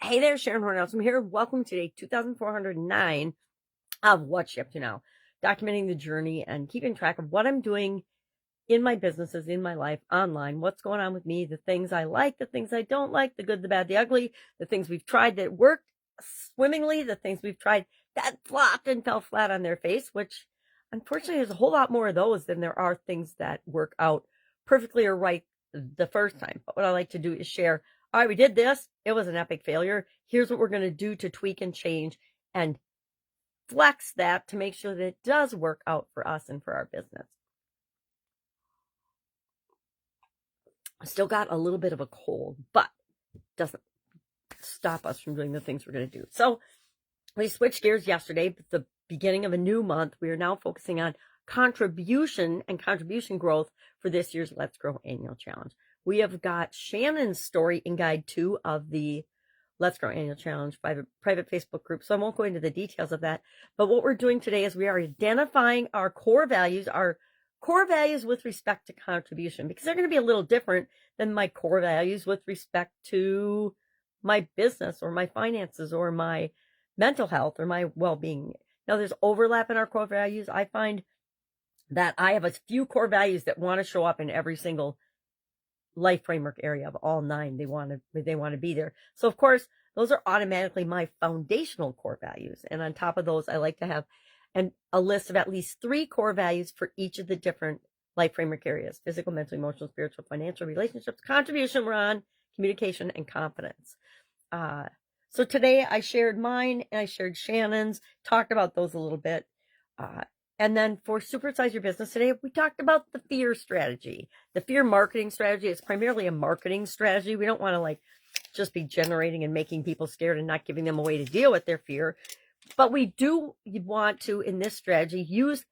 Hey there, Sharon Horne-Ellstrom here. Welcome to day 2409 of What's You Up To Now, documenting the journey and keeping track of what I'm doing in my businesses, in my life, online, what's going on with me, the things I like, the things I don't like, the good, the bad, the ugly, the things we've tried that worked swimmingly, the things we've tried that flopped and fell flat on their face, which unfortunately there's a whole lot more of those than there are things that work out perfectly or right the first time. But what I like to do is share, all right, we did this. It was an epic failure. Here's what we're going to do to tweak and change and flex that to make sure that it does work out for us and for our business. I still got a little bit of a cold, but it doesn't stop us from doing the things we're going to do. So we switched gears yesterday, at the beginning of a new month. We are now focusing on contribution and contribution growth for this year's Let's Grow Annual Challenge. We have got Shannon's story in guide 2 of the Let's Grow Annual Challenge private Facebook group. So I won't go into the details of that. But what we're doing today is we are identifying our core values with respect to contribution, because they're going to be a little different than my core values with respect to my business or my finances or my mental health or my well-being. Now, there's overlap in our core values. I find that I have a few core values that want to show up in every single life framework area of all 9. They want to be there. So of course, those are automatically my foundational core values. And on top of those, I like to have a list of at least 3 core values for each of the different life framework areas: physical, mental, emotional, spiritual, financial, relationships, contribution, we're on, communication, and confidence. So today I shared mine and I shared Shannon's, talked about those a little bit. And then for Supersize Your Business today, we talked about the fear strategy, the fear marketing strategy. It's primarily a marketing strategy. We don't want to just be generating and making people scared and not giving them a way to deal with their fear. But we do want to, in this strategy, use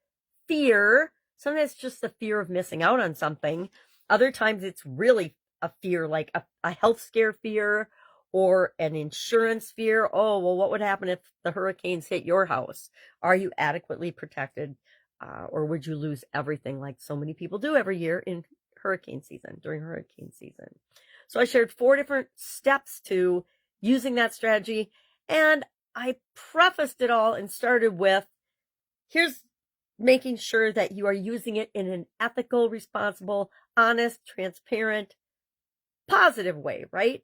fear. Sometimes it's just the fear of missing out on something. Other times it's really a fear, like a health scare fear or an insurance fear. Oh, well, what would happen if the hurricanes hit your house? Are you adequately protected? Or would you lose everything like so many people do every year in during hurricane season? So I shared 4 different steps to using that strategy. And I prefaced it all and started with, here's making sure that you are using it in an ethical, responsible, honest, transparent, positive way, right?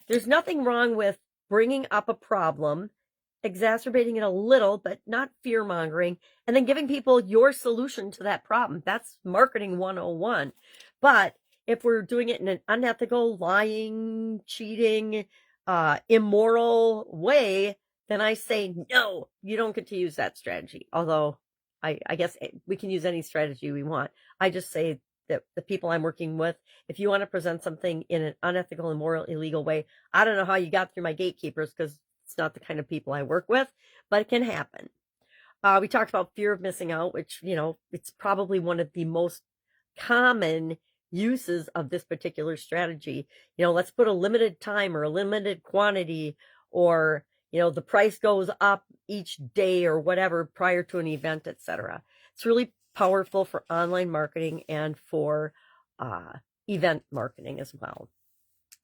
There's nothing wrong with bringing up a problem, exacerbating it a little, but not fear-mongering, and then giving people your solution to that problem. That's marketing 101. But if we're doing it in an unethical, lying, cheating, immoral way, then I say, no, you don't get to use that strategy. Although I guess we can use any strategy we want. I just say that the people I'm working with, if you want to present something in an unethical, immoral, illegal way, I don't know how you got through my gatekeepers, because it's not the kind of people I work with, but it can happen. We talked about fear of missing out, which, it's probably one of the most common uses of this particular strategy. Let's put a limited time or a limited quantity, or, the price goes up each day or whatever prior to an event, etc. It's really powerful for online marketing and for event marketing as well.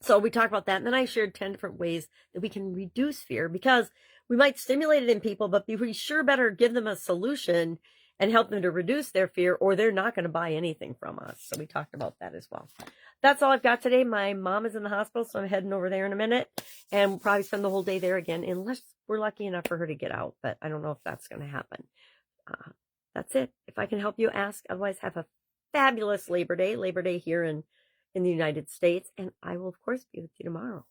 So we talked about that, and then I shared 10 different ways that we can reduce fear, because we might stimulate it in people, but we sure better give them a solution and help them to reduce their fear, or they're not going to buy anything from us. So we talked about that as well. That's all I've got today. My mom is in the hospital, so I'm heading over there in a minute, and we'll probably spend the whole day there again, unless we're lucky enough for her to get out, but I don't know if that's going to happen. That's it. If I can help you, ask. Otherwise, have a fabulous Labor Day here in the United States, and I will, of course, be with you tomorrow.